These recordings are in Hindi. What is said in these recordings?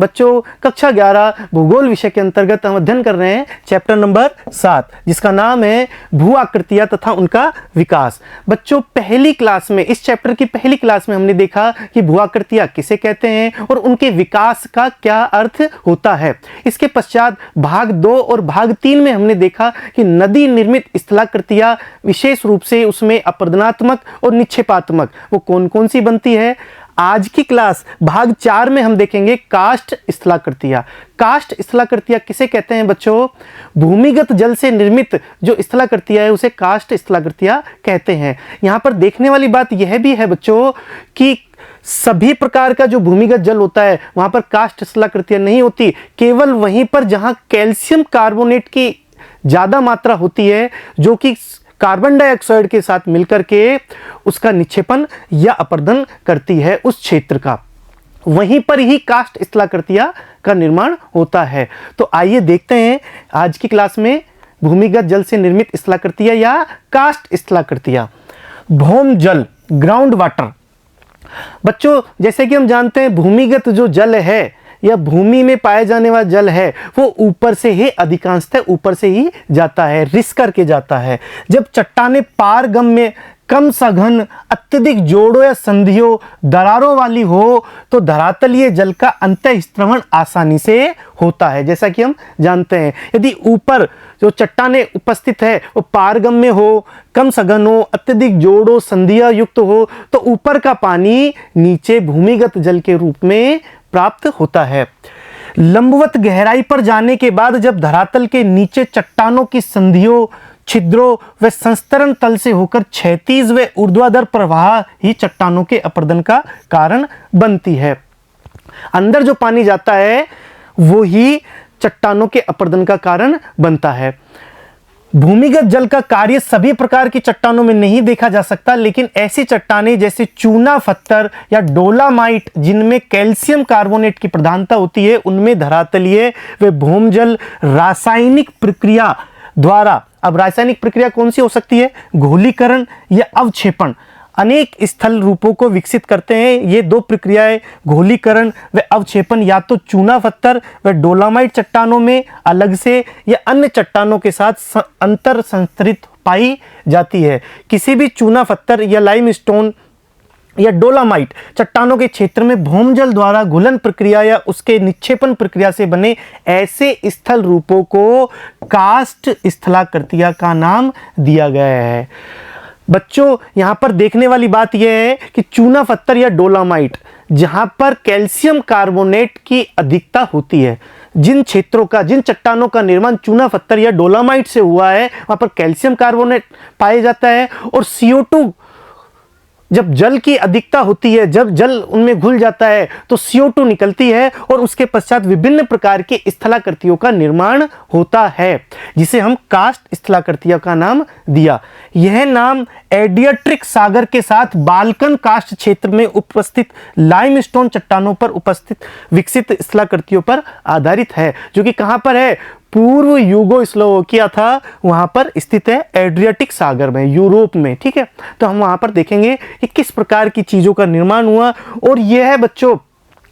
बच्चों कक्षा 11 भूगोल विषय के अंतर्गत हम अध्ययन कर रहे हैं चैप्टर नंबर 7, जिसका नाम है भू आकृतियां तथा उनका विकास। बच्चों पहली क्लास में, इस चैप्टर की पहली क्लास में हमने देखा कि भू आकृतियां किसे कहते हैं और उनके विकास का क्या अर्थ होता है। इसके पश्चात भाग 2 और भाग 3 में हमने देखा कि नदी निर्मित स्थलाकृतियां, विशेष रूप से उसमें अपरदनात्मक और निक्षेपात्मक, वो कौन कौन सी बनती है। आज की क्लास भाग 4 में हम देखेंगे काष्ठ स्थलाकृतियां। काष्ठ स्थलाकृतियां किसे कहते हैं बच्चों? भूमिगत जल से निर्मित जो स्थलाकृतियां है उसे काष्ठ स्थलाकृतियां कहते हैं। यहां पर देखने वाली बात यह भी है बच्चों कि सभी प्रकार का जो भूमिगत जल होता है वहां पर काष्ठ स्थलाकृतियां नहीं होती। केवल वहीं पर जहां कैल्शियम कार्बोनेट की ज्यादा मात्रा होती है, जो कि कार्बन डाइऑक्साइड के साथ मिलकर के उसका निक्षेपण या अपरदन करती है उस क्षेत्र का, वहीं पर ही काष्ठ स्थलाकृतियां का निर्माण होता है। तो आइए देखते हैं आज की क्लास में भूमिगत जल से निर्मित स्थलाकृतियां या काष्ठ स्थलाकृतियां। भौम जल, ग्राउंड वाटर। बच्चों जैसे कि हम जानते हैं भूमिगत जो जल है या भूमि में पाए जाने वाला जल है वो ऊपर से ही, अधिकांशतः ऊपर से ही जाता है, रिस करके जाता है। जब चट्टानें पारगम में कम सघन, अत्यधिक जोड़ों या संधियों, दरारों वाली हो तो धरातलीय जल का अंतःस्त्रवण आसानी से होता है। जैसा कि हम जानते हैं यदि ऊपर जो चट्टानें उपस्थित है वो पारगम्य हो, कम सघन हो, अत्यधिक जोड़ों संधियां युक्त हो तो ऊपर का पानी नीचे भूमिगत जल के रूप में प्राप्त होता है। लंबवत गहराई पर जाने के बाद जब धरातल के नीचे चट्टानों की संधियों, छिद्रों व संस्तरण तल से होकर क्षैतिज व ऊर्ध्वाधर प्रवाह ही चट्टानों के अपरदन का कारण बनती है। अंदर जो पानी जाता है वो ही चट्टानों के अपरदन का कारण बनता है। भूमिगत जल का कार्य सभी प्रकार की चट्टानों में नहीं देखा जा सकता, लेकिन ऐसी चट्टानें जैसे चूना पत्थर या डोलामाइट जिनमें कैल्शियम कार्बोनेट की प्रधानता होती है, उनमें धरातलीय व भौमजल रासायनिक प्रक्रिया द्वारा, अब रासायनिक प्रक्रिया कौन सी हो सकती है? घोलीकरण या अवक्षेपण, अनेक स्थल रूपों को विकसित करते हैं। ये दो प्रक्रियाएं घोलीकरण व अवक्षेपण या तो चूना पत्थर व डोलामाइट चट्टानों में अलग से या अन्य चट्टानों के साथ अंतर संस्तरित पाई जाती है। किसी भी चूना पत्थर या लाइमस्टोन या डोलामाइट चट्टानों के क्षेत्र में भौमजल द्वारा घुलन प्रक्रिया या उसके निक्षेपण प्रक्रिया से बने ऐसे स्थल रूपों को काष्ठ स्थलाकृतियां का नाम दिया गया है। बच्चों यहां पर देखने वाली बात यह है कि चूना पत्थर या डोलामाइट जहां पर कैल्शियम कार्बोनेट की अधिकता होती है, जिन क्षेत्रों का, जिन चट्टानों का निर्माण चूना पत्थर या डोलामाइट से हुआ है वहां पर कैल्शियम कार्बोनेट पाया जाता है और CO2, जब जल की अधिकता होती है, जब जल उनमें घुल जाता है तो CO2 निकलती है और उसके पश्चात विभिन्न प्रकार की स्थलाकृतियों का निर्माण होता है, जिसे हम काष्ठ स्थलाकृतियों का नाम दिया। यह नाम एडियाट्रिक सागर के साथ बाल्कन काष्ठ क्षेत्र में उपस्थित लाइमस्टोन चट्टानों पर उपस्थित विकसित स्थलाकृतियों पर आधारित है, जो कि कहां पर है? पूर्व यूगोस्लोवाकिया था, वहां पर स्थित है एड्रियाटिक सागर में, यूरोप में। ठीक है, तो हम वहां पर देखेंगे कि किस प्रकार की चीजों का निर्माण हुआ और यह है बच्चों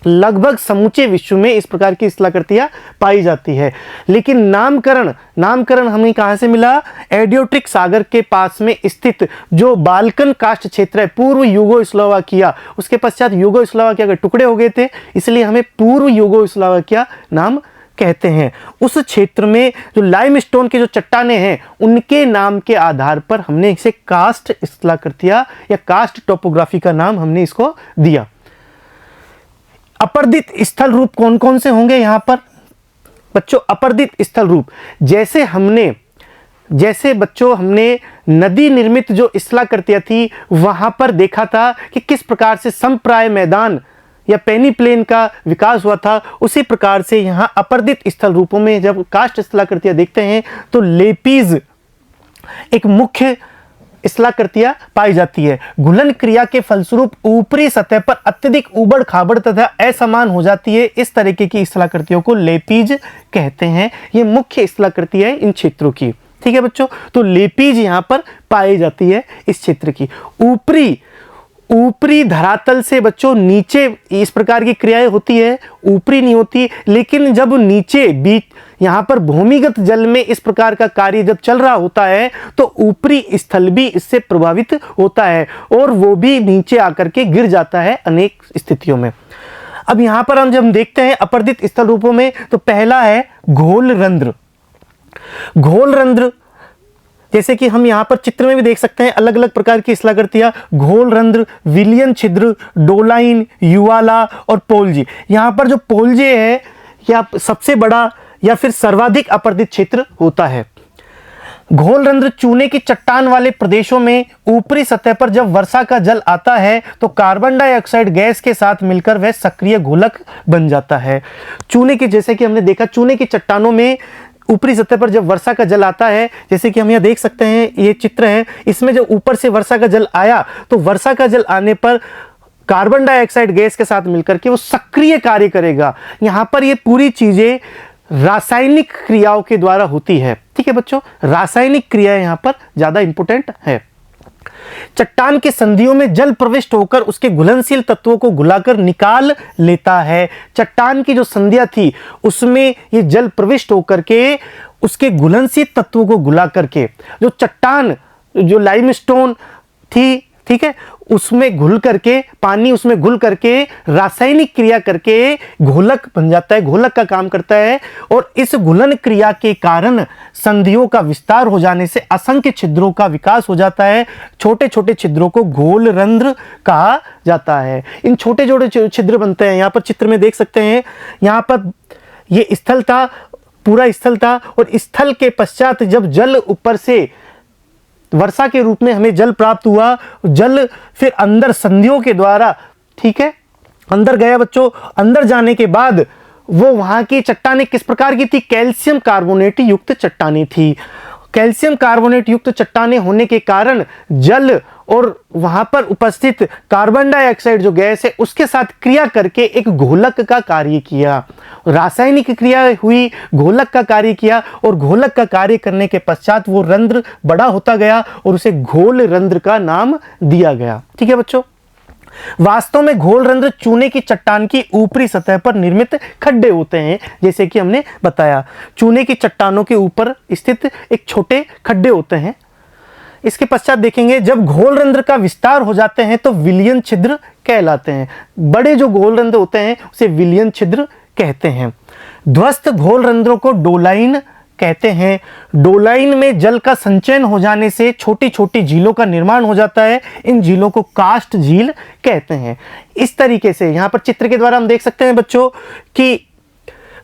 लगभग समूचे विश्व में इस प्रकार की स्थलाकृतियां पाई जाती है। लेकिन नामकरण हमें कहां से मिला? एडियाट्रिक सागर के पास में स्थित जो बाल्कन काष्ठ क्षेत्र है, पूर्व यूगोस्लोवाकिया, उसके पश्चात यूगोस्लोवाकिया के टुकड़े हो गए थे, इसलिए हमें पूर्व यूगोस्लोवाकिया नाम कहते हैं। उस क्षेत्र में जो लाइमस्टोन के जो चट्टानें हैं उनके नाम के आधार पर हमने इसे काष्ठ स्थलाकृतियां या काष्ठ टोपोग्राफी का नाम हमने इसको दिया। अपर्दित स्थल रूप कौन कौन से होंगे यहां पर? बच्चों अपर्दित स्थल रूप जैसे बच्चों हमने नदी निर्मित जो स्थलाकृतियां थी वहां पर देखा था कि किस प्रकार से समप्राय मैदान या पेनी प्लेन का विकास हुआ था, उसी प्रकार से यहां अपर्दित स्थल रूपों में जब काष्ठ स्थलाकृतियां देखते हैं तो लेपीज एक मुख्य स्थलाकृतियां पाई जाती है। घुलन क्रिया के फलस्वरूप ऊपरी सतह पर अत्यधिक उबड़ खाबड़ तथा असमान हो जाती है। इस तरीके की स्थलाकृतियों को लेपीज कहते हैं। ये मुख्य स्थलाकृति है इन क्षेत्रों की। ठीक है बच्चों, तो लेपीज यहां पर पाई जाती है इस क्षेत्र की। ऊपरी धरातल से बच्चों नीचे इस प्रकार की क्रियाएं होती है, ऊपरी नहीं होती। लेकिन जब नीचे बीच यहाँ पर भूमिगत जल में इस प्रकार का कार्य जब चल रहा होता है तो ऊपरी स्थल भी इससे प्रभावित होता है और वो भी नीचे आकर के गिर जाता है अनेक स्थितियों में। अब यहाँ पर हम जब देखते हैं अपरदित स्थल रूपों में, तो पहला है घोल रंध्र। घोल रंध्र जैसे कि हम यहाँ पर चित्र में भी देख सकते हैं, अलग अलग प्रकार की स्थलाकृतियां, घोल रंध्र, विलियन छिद्र, डोलाइन, युवाला और पोल्जी। यहाँ पर जो पोल्जे है या सबसे बड़ा या फिर सर्वाधिक अपरदित क्षेत्र होता है। घोल रंध्र चूने की चट्टान वाले प्रदेशों में ऊपरी सतह पर जब वर्षा का जल आता है तो कार्बन डाइऑक्साइड गैस के साथ मिलकर वह सक्रिय घोलक बन जाता है। चूने की, जैसे कि हमने देखा, चूने की चट्टानों में ऊपरी सतह पर जब वर्षा का जल आता है, जैसे कि हम यहाँ देख सकते हैं, ये चित्र है, इसमें जब ऊपर से वर्षा का जल आया तो वर्षा का जल आने पर कार्बन डाइऑक्साइड गैस के साथ मिलकर के वो सक्रिय कार्य करेगा। यहाँ पर ये पूरी चीजें रासायनिक क्रियाओं के द्वारा होती है। ठीक है बच्चों, रासायनिक क्रियाएं यहाँ पर ज्यादा इंपॉर्टेंट है। चट्टान के संधियों में जल प्रविष्ट होकर उसके घुलनशील तत्वों को घुलाकर निकाल लेता है। चट्टान की जो संधियां थी उसमें ये जल प्रविष्ट होकर के उसके घुलनशील तत्वों को घुला करके, जो चट्टान जो लाइमस्टोन थी, ठीक है, उसमें घुल करके, पानी उसमें घुल करके रासायनिक क्रिया करके घोलक बन जाता है, घोलक का काम करता है। और इस घुलन क्रिया के कारण संधियों का विस्तार हो जाने से असंख्य छिद्रों का विकास हो जाता है। छोटे छोटे छिद्रों को घोल रंध्र कहा जाता है। इन छोटे छोटे छिद्र बनते हैं, यहाँ पर चित्र में देख सकते हैं। यहाँ पर ये स्थल था, पूरा स्थल था, और स्थल के पश्चात जब जल ऊपर से वर्षा के रूप में हमें जल प्राप्त हुआ, जल फिर अंदर संधियों के द्वारा, ठीक है, अंदर गया बच्चों। अंदर जाने के बाद वो वहां की चट्टानें किस प्रकार की थी? कैल्शियम कार्बोनेट युक्त चट्टानें थी। कैल्शियम कार्बोनेट युक्त चट्टानें होने के कारण जल और वहां पर उपस्थित कार्बन डाइऑक्साइड जो गैस है उसके साथ क्रिया करके एक घोलक का कार्य किया। रासायनिक क्रिया हुई, घोलक का कार्य किया, और घोलक का कार्य करने के पश्चात वो रंध्र बड़ा होता गया और उसे घोल रंध्र का नाम दिया गया। ठीक है बच्चों, वास्तव में घोल रंध्र चूने की चट्टान की ऊपरी सतह पर निर्मित खड्डे होते हैं। जैसे कि हमने बताया, चूने की चट्टानों के ऊपर स्थित एक छोटे खड्डे होते हैं। इसके पश्चात देखेंगे, जब घोल रंध्र का विस्तार हो जाते हैं तो विलियन छिद्र कहलाते हैं। बड़े जो घोल रंध्र होते हैं उसे विलियन छिद्र कहते हैं। ध्वस्त घोल रंध्रों को डोलाइन कहते हैं। डोलाइन में जल का संचयन हो जाने से छोटी छोटी झीलों का निर्माण हो जाता है। इन झीलों को कास्ट झील कहते हैं। इस तरीके से यहाँ पर चित्र के द्वारा हम देख सकते हैं बच्चों कि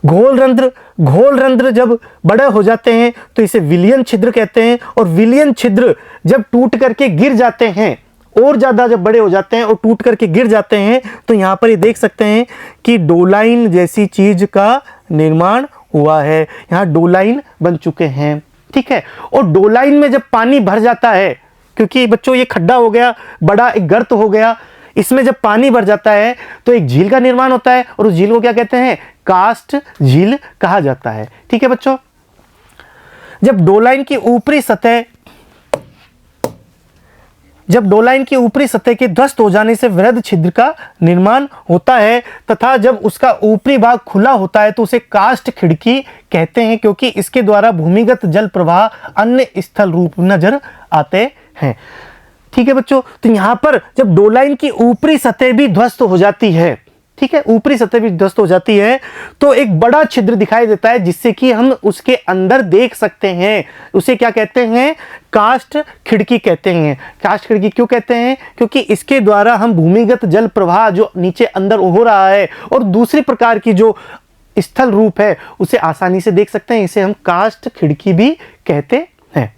घोल रंध्र जब बड़े हो जाते हैं तो इसे विलियन छिद्र कहते हैं। और विलियन छिद्र जब टूट करके गिर जाते हैं, और ज्यादा जब बड़े हो जाते हैं और टूट करके गिर जाते हैं, तो यहाँ पर ये देख सकते हैं कि डोलाइन जैसी चीज का निर्माण हुआ है। यहाँ डोलाइन बन चुके हैं। ठीक है, और डोलाइन में जब पानी भर जाता है, क्योंकि बच्चों ये खड्डा हो गया, बड़ा एक गर्त हो गया, इसमें जब पानी भर जाता है तो एक झील का निर्माण होता है, और उस झील को क्या कहते हैं? कास्ट झील कहा जाता है। ठीक है बच्चों, जब डोलाइन की ऊपरी सतह के ध्वस्त हो जाने से वृहद छिद्र का निर्माण होता है, तथा जब उसका ऊपरी भाग खुला होता है तो उसे कास्ट खिड़की कहते हैं, क्योंकि इसके द्वारा भूमिगत जल प्रवाह अन्य स्थल रूप नजर आते हैं। ठीक है बच्चों, तो यहां पर जब डोलाइन की ऊपरी सतह भी ध्वस्त हो जाती है, ठीक है, ऊपरी सतह भी ध्वस्त हो जाती है, तो एक बड़ा छिद्र दिखाई देता है जिससे कि हम उसके अंदर देख सकते हैं। उसे क्या कहते हैं? कास्ट खिड़की कहते हैं। कास्ट खिड़की क्यों कहते हैं? क्योंकि इसके द्वारा हम भूमिगत जल प्रवाह जो नीचे अंदर हो रहा है और दूसरी प्रकार की जो स्थल रूप है उसे आसानी से देख सकते हैं। इसे हम कास्ट खिड़की भी कहते हैं।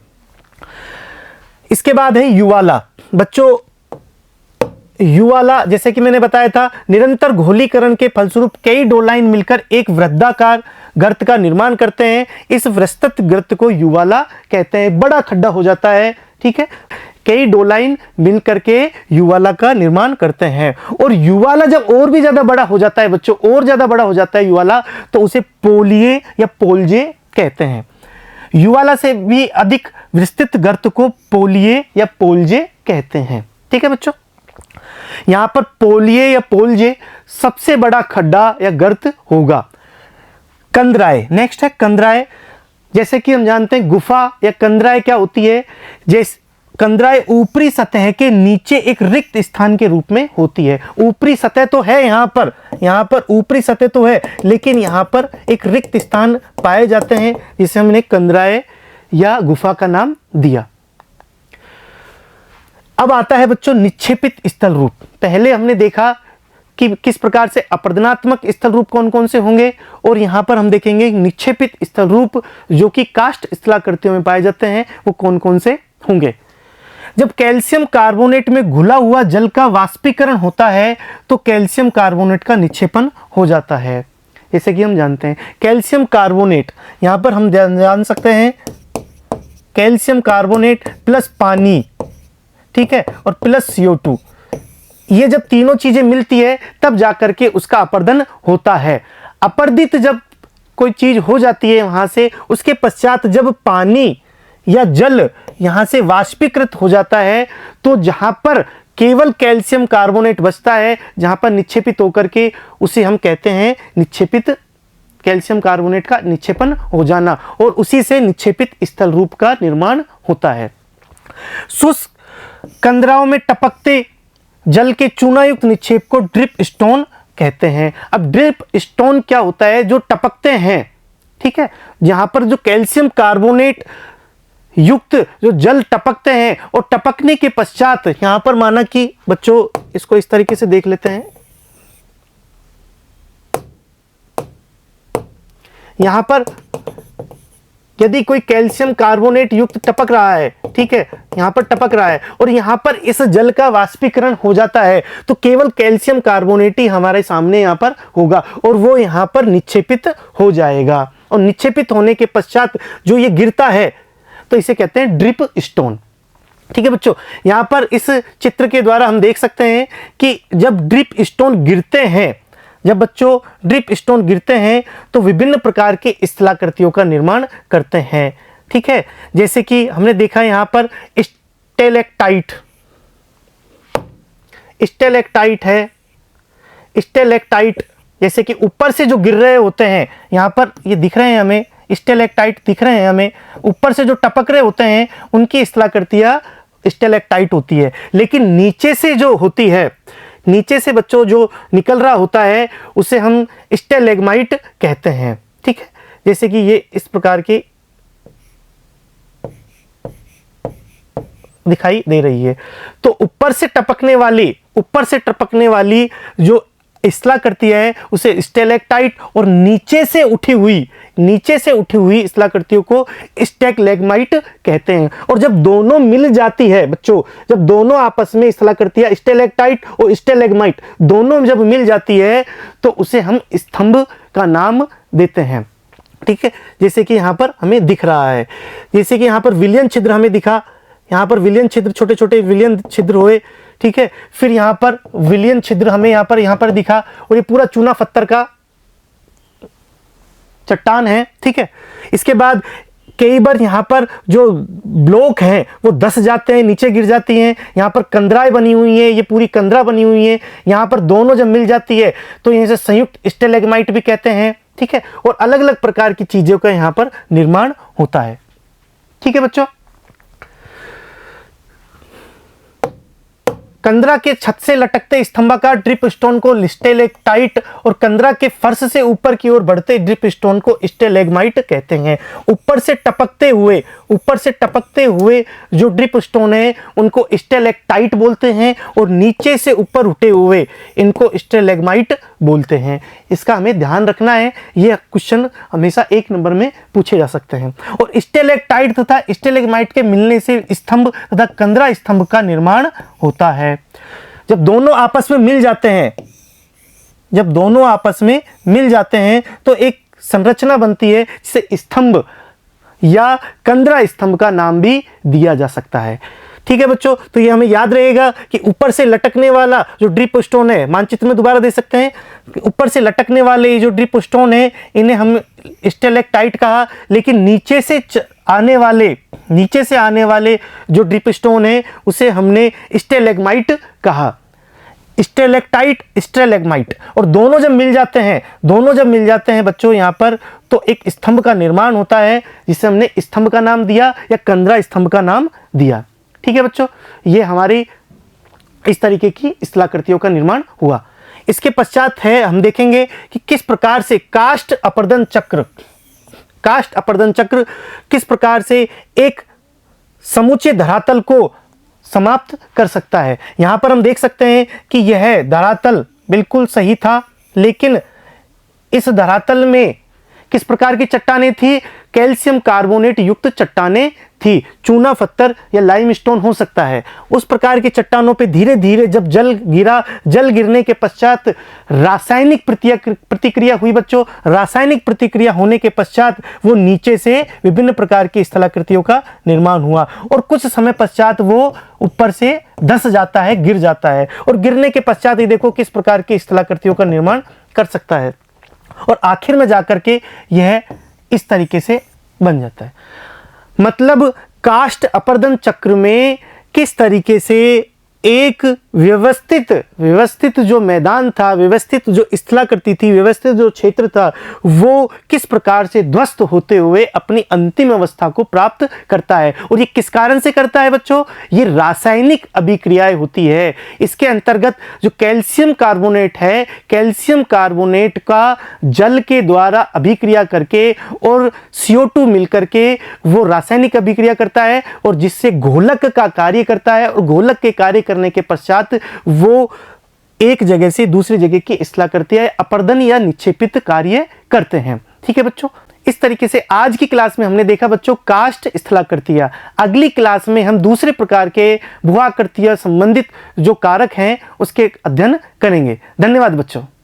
इसके बाद है युवाला। बच्चों, युवाला जैसे कि मैंने बताया था, निरंतर घोलीकरण के फलस्वरूप कई डोलाइन मिलकर एक वृत्ताकार गर्त का निर्माण करते हैं। इस विस्तृत गर्त को युवाला कहते हैं। बड़ा खड्डा हो जाता है, ठीक है, कई डोलाइन मिलकर के युवाला का निर्माण करते हैं। और युवाला जब और भी ज्यादा बड़ा हो जाता है बच्चों, और ज्यादा बड़ा हो जाता है युवाला, तो उसे पोलिये या पोल्जे कहते हैं। युवाला से भी अधिक विस्तृत गर्त को पोलिये या पोल्जे कहते हैं। ठीक है बच्चों, यहाँ पर पोलिये या पोलजे सबसे बड़ा खड्डा या गर्त होगा। कंदराए, नेक्स्ट है कंदराए। जैसे कि हम जानते हैं गुफा या कंदराए क्या होती है, जैसे कंदराए ऊपरी सतह के नीचे एक रिक्त स्थान के रूप में होती है। ऊपरी सतह तो है यहाँ पर ऊपरी सतह तो है, लेकिन यहाँ पर एक रिक्त स्थान पाए जाते हैं जिसे हमने कंदराए या गुफा का नाम दिया। अब आता है बच्चों निक्षेपित स्थल रूप। पहले हमने देखा कि किस प्रकार से अपरदनात्मक स्थल रूप कौन कौन से होंगे, और यहाँ पर हम देखेंगे निक्षेपित स्थल रूप जो कि काष्ठ स्थलाकृतियों में पाए जाते हैं वो कौन कौन से होंगे। जब कैल्शियम कार्बोनेट में घुला हुआ जल का वाष्पीकरण होता है तो कैल्शियम कार्बोनेट का निक्षेपण हो जाता है। जैसे कि हम जानते हैं कैल्शियम कार्बोनेट, यहाँ पर हम जान सकते हैं कैल्शियम कार्बोनेट प्लस पानी, ठीक है, और प्लस CO2, ये जब तीनों चीजें मिलती है तब जाकर के उसका अपर्दन होता है। अपर्दित जब कोई चीज हो जाती है वहां से, उसके पश्चात जब पानी या जल यहां से वाष्पीकृत हो जाता है तो जहां पर केवल कैल्शियम कार्बोनेट बचता है, जहां पर निक्षेपित होकर के उसे हम कहते हैं निक्षेपित, कैल्शियम कार्बोनेट का निक्षेपण हो जाना, और उसी से निक्षेपित स्थल रूप का निर्माण होता है। शुष्क कंदराओं में टपकते जल के चूनायुक्त निक्षेप को ड्रिप स्टोन कहते हैं। अब ड्रिप स्टोन क्या होता है, जो टपकते हैं, ठीक है, जहां पर जो कैल्शियम कार्बोनेट युक्त जो जल टपकते हैं और टपकने के पश्चात यहां पर माना कि बच्चों इसको इस तरीके से देख लेते हैं, यहां पर यदि कोई कैल्शियम कार्बोनेट युक्त टपक रहा है, ठीक है, यहां पर टपक रहा है और यहां पर इस जल का वाष्पीकरण हो जाता है तो केवल कैल्शियम कार्बोनेट ही हमारे सामने यहां पर होगा और वो यहां पर निक्षेपित हो जाएगा, और निक्षेपित होने के पश्चात जो ये गिरता है तो इसे कहते हैं ड्रिप स्टोन। ठीक है बच्चों, यहां पर इस चित्र के द्वारा हम देख सकते हैं कि जब ड्रिप स्टोन गिरते हैं, जब बच्चों ड्रिप स्टोन गिरते हैं तो विभिन्न प्रकार के स्थलाकृतियों का निर्माण करते हैं। ठीक है, जैसे कि हमने देखा यहां पर स्टेलेक्टाइट, स्टेलेक्टाइट है, स्टेलेक्टाइट जैसे कि ऊपर से जो गिर रहे होते हैं, यहां पर ये दिख रहे हैं हमें, स्टेलेक्टाइट दिख रहे हैं हमें, ऊपर से जो टपक रहे होते हैं उनकी स्थलाकृतियां स्टेलेक्टाइट होती है। लेकिन नीचे से जो होती है, नीचे से बच्चों जो निकल रहा होता है उसे हम स्टेलेग्माइट कहते हैं। ठीक है, जैसे कि ये इस प्रकार की दिखाई दे रही है। तो ऊपर से टपकने वाली जो स्थलाकृति है उसे स्टेलेक्टाइट, और नीचे से उठी हुई स्थलाकृतियों को स्टेगलेग्माइट कहते हैं। और जब दोनों मिल जाती है बच्चों, जब दोनों आपस में स्थलाकृतियां स्टेलेक्टाइट और स्टेलेग्माइट दोनों जब मिल जाती है तो उसे हम स्तंभ का नाम देते हैं। ठीक है, जैसे कि यहां पर हमें दिख रहा है, जैसे कि यहां पर विलयन छिद्र हमें दिखा, यहां पर विलयन छिद्र, छोटे छोटे विलयन छिद्र हुए। ठीक है, फिर यहां पर विलयन छिद्र हमें यहां पर दिखा, और ये पूरा चूना पत्थर का चट्टान है। ठीक है, इसके बाद कई बार यहां पर जो ब्लॉक हैं वो धंस जाते हैं, नीचे गिर जाती हैं। यहां पर कंदराएं बनी हुई है, ये पूरी कंदरा बनी हुई है, यहां पर दोनों जब मिल जाती है तो यहां से संयुक्त स्टेलेग्माइट भी कहते हैं। ठीक है, और अलग अलग प्रकार की चीजों का यहां पर निर्माण होता है। ठीक है बच्चों, कंदरा के छत से लटकते स्तंभाकार ड्रिप स्टोन को स्टेलेक्टाइट और कंदरा के फर्श से ऊपर की ओर बढ़ते ड्रिप स्टोन को स्टेलेग्माइट कहते हैं। ऊपर से टपकते हुए जो ड्रिप स्टोन है उनको स्टेलेक्टाइट बोलते हैं, और नीचे से ऊपर उठे हुए इनको स्टेलेग्माइट बोलते हैं। इसका हमें ध्यान रखना है, यह क्वेश्चन हमेशा 1 नंबर में पूछे जा सकते हैं। और स्टेलेक्टाइट तथा स्टेलेग्माइट के मिलने से स्तंभ तथा कंदरा स्तंभ का निर्माण होता है। जब दोनों आपस में मिल जाते हैं तो एक संरचना बनती है जिसे स्तंभ या कंदरा स्तंभ का नाम भी दिया जा सकता है। ठीक है बच्चों, तो ये हमें याद रहेगा कि ऊपर से लटकने वाला जो ड्रिप स्टोन है, मानचित्र में दोबारा दे सकते हैं, ऊपर से लटकने वाले जो ड्रिप स्टोन है इन्हें हम स्टेलेक्टाइट कहा, लेकिन नीचे से आने वाले जो ड्रिप स्टोन है उसे हमने स्टेलेग्माइट कहा। स्टेलेक्टाइट, स्टेलेग्माइट, और दोनों जब मिल जाते हैं बच्चों यहाँ पर, तो एक स्तंभ का निर्माण होता है जिसे हमने स्तंभ का नाम दिया या कंदरा स्तंभ का नाम दिया। ठीक है बच्चों, ये हमारी इस तरीके की स्थलाकृतियों का निर्माण हुआ। इसके पश्चात है, हम देखेंगे कि किस प्रकार से काष्ठ अपर्दन चक्र किस प्रकार से एक समूचे धरातल को समाप्त कर सकता है। यहां पर हम देख सकते हैं कि यह धरातल बिल्कुल सही था, लेकिन इस धरातल में किस प्रकार की चट्टानें थी? कैल्शियम कार्बोनेट युक्त चट्टानें थी। चूना पत्थर या लाइमस्टोन हो सकता है। उस प्रकार की चट्टानों पे धीरे धीरे जब जल गिरने के पश्चात रासायनिक प्रतिक्रिया हुई बच्चों। रासायनिक प्रतिक्रिया होने के पश्चात वो नीचे से विभिन्न प्रकार की स्थलाकृतियों का निर्माण हुआ, और कुछ समय पश्चात वो ऊपर से धंस जाता है, गिर जाता है, और गिरने के पश्चात ये देखो किस प्रकार की स्थलाकृतियों का निर्माण कर सकता है, और आखिर में जाकर के यह इस तरीके से बन जाता है। मतलब काष्ठ अपर्दन चक्र में किस तरीके से एक व्यवस्थित जो मैदान था, व्यवस्थित जो स्थलाकृति थी, व्यवस्थित जो क्षेत्र था, वो किस प्रकार से ध्वस्त होते हुए अपनी अंतिम अवस्था को प्राप्त करता है। और ये किस कारण से करता है बच्चों? ये रासायनिक अभिक्रियाएं होती है। इसके अंतर्गत जो कैल्शियम कार्बोनेट है, कैल्शियम कार्बोनेट का जल के द्वारा अभिक्रिया करके और CO2 मिलकर के वो रासायनिक अभिक्रिया करता है, और जिससे घोलक का कार्य करता है, और घोलक के कार्य करने के पश्चात वो एक जगह से दूसरी जगह की स्थलाकृतियां अपर्दन या निक्षेपित कार्य करते हैं। ठीक है बच्चों, इस तरीके से आज की क्लास में हमने देखा बच्चों काष्ठ स्थलाकृतियां। अगली क्लास में हम दूसरे प्रकार के भू आकृतियां संबंधित जो कारक हैं उसके अध्ययन करेंगे। धन्यवाद बच्चों।